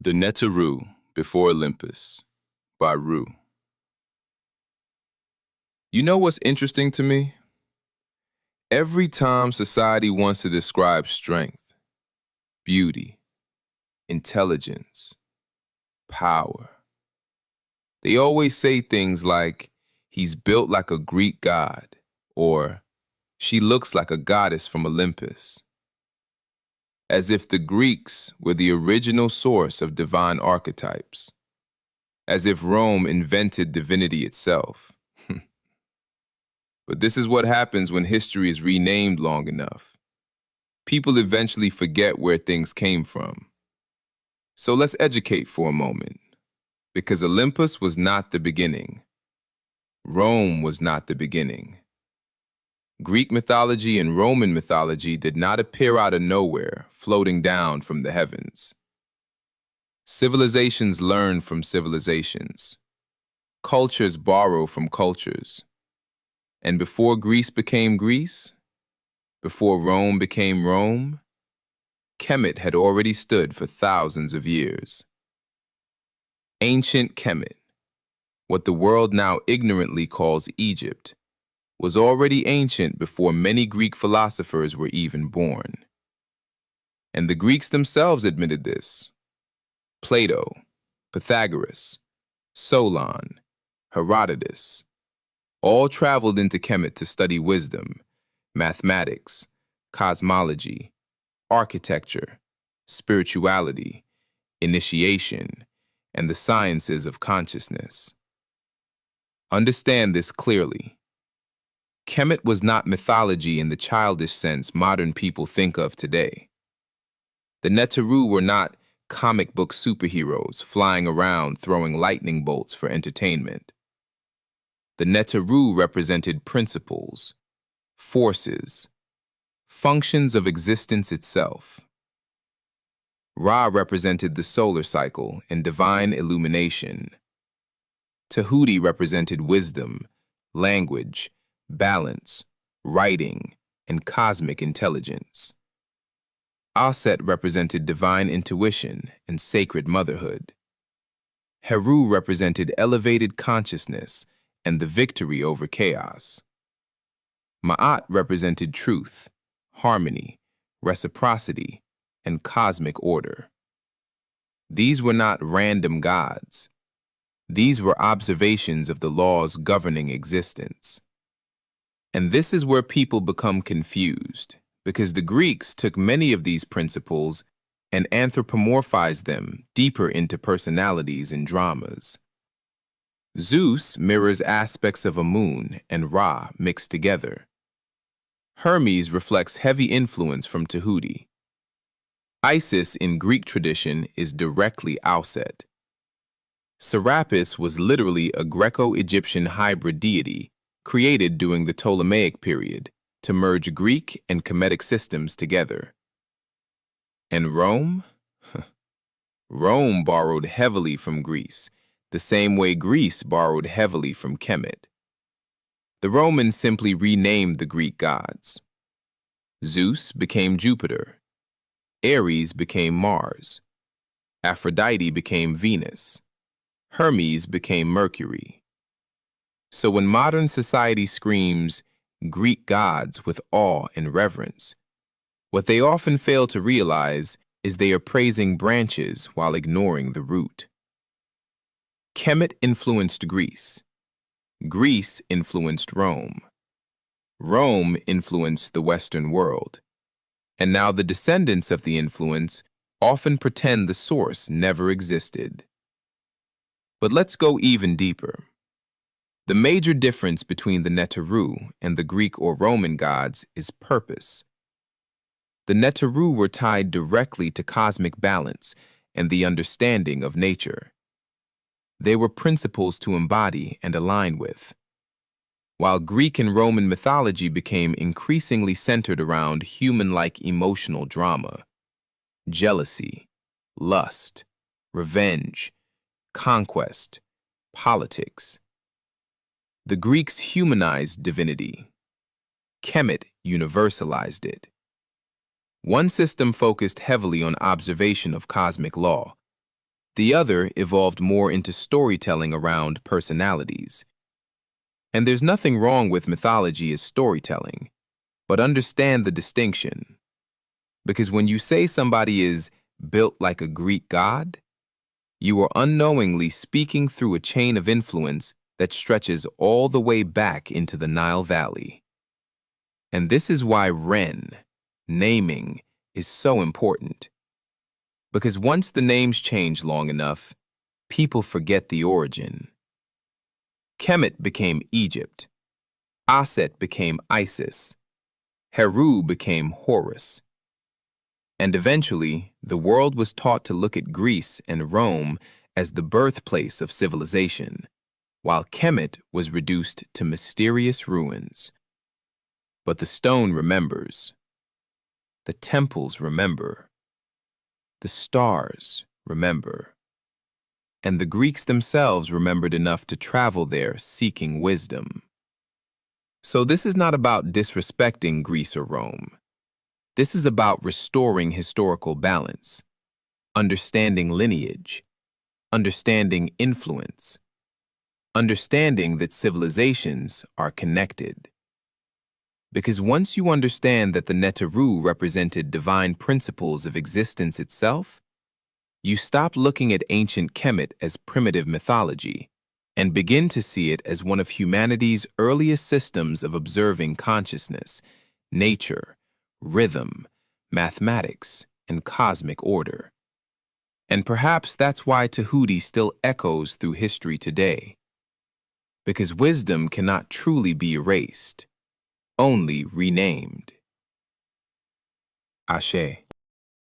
The Neteru Before Olympus by Ru. You know what's interesting to me? Every time society wants to describe strength, beauty, intelligence, power, they always say things like, he's built like a Greek god, or she looks like a goddess from Olympus. As if the Greeks were the original source of divine archetypes. As if Rome invented divinity itself. But this is what happens when history is renamed long enough. People eventually forget where things came from. So let's educate for a moment. Because Olympus was not the beginning. Rome was not the beginning. Greek mythology and Roman mythology did not appear out of nowhere, floating down from the heavens. Civilizations learn from civilizations. Cultures borrow from cultures. And before Greece became Greece, before Rome became Rome, Kemet had already stood for thousands of years. Ancient Kemet, what the world now ignorantly calls Egypt, was already ancient before many Greek philosophers were even born. And the Greeks themselves admitted this. Plato, Pythagoras, Solon, Herodotus, all traveled into Kemet to study wisdom, mathematics, cosmology, architecture, spirituality, initiation, and the sciences of consciousness. Understand this clearly. Kemet was not mythology in the childish sense modern people think of today. The Neteru were not comic book superheroes flying around throwing lightning bolts for entertainment. The Neteru represented principles, forces, functions of existence itself. Ra represented the solar cycle and divine illumination. Tahuti represented wisdom, language, balance, writing, and cosmic intelligence. Aset represented divine intuition and sacred motherhood. Heru represented elevated consciousness and the victory over chaos. Ma'at represented truth, harmony, reciprocity, and cosmic order. These were not random gods. These were observations of the laws governing existence. And this is where people become confused, because the Greeks took many of these principles and anthropomorphized them deeper into personalities and dramas. Zeus mirrors aspects of Amun and Ra mixed together. Hermes reflects heavy influence from Tahuti. Isis in Greek tradition is directly Auset. Serapis was literally a Greco-Egyptian hybrid deity created during the Ptolemaic period to merge Greek and Kemetic systems together. And Rome? Rome borrowed heavily from Greece, the same way Greece borrowed heavily from Kemet. The Romans simply renamed the Greek gods. Zeus became Jupiter. Ares became Mars. Aphrodite became Venus. Hermes became Mercury. So when modern society screams Greek gods with awe and reverence, what they often fail to realize is they are praising branches while ignoring the root. Kemet influenced Greece. Greece influenced Rome. Rome influenced the Western world. And now the descendants of the influence often pretend the source never existed. But let's go even deeper. The major difference between the Neteru and the Greek or Roman gods is purpose. The Neteru were tied directly to cosmic balance and the understanding of nature. They were principles to embody and align with. While Greek and Roman mythology became increasingly centered around human-like emotional drama, jealousy, lust, revenge, conquest, politics. The Greeks humanized divinity. Kemet universalized it. One system focused heavily on observation of cosmic law, The other evolved more into storytelling around personalities. And there's nothing wrong with mythology as storytelling, but understand the distinction. Because when you say somebody is built like a Greek god, you are unknowingly speaking through a chain of influence that stretches all the way back into the Nile Valley. And this is why naming, is so important. Because once the names change long enough, people forget the origin. Kemet became Egypt. Aset became Isis. Heru became Horus. And eventually, the world was taught to look at Greece and Rome as the birthplace of civilization, while Kemet was reduced to mysterious ruins. But the stone remembers. The temples remember. The stars remember. And the Greeks themselves remembered enough to travel there seeking wisdom. So this is not about disrespecting Greece or Rome. This is about restoring historical balance, understanding lineage, understanding influence, understanding that civilizations are connected. Because once you understand that the Neteru represented divine principles of existence itself, you stop looking at ancient Kemet as primitive mythology and begin to see it as one of humanity's earliest systems of observing consciousness, nature, rhythm, mathematics, and cosmic order. And perhaps that's why Tahuti still echoes through history today. Because wisdom cannot truly be erased, only renamed. Ashe.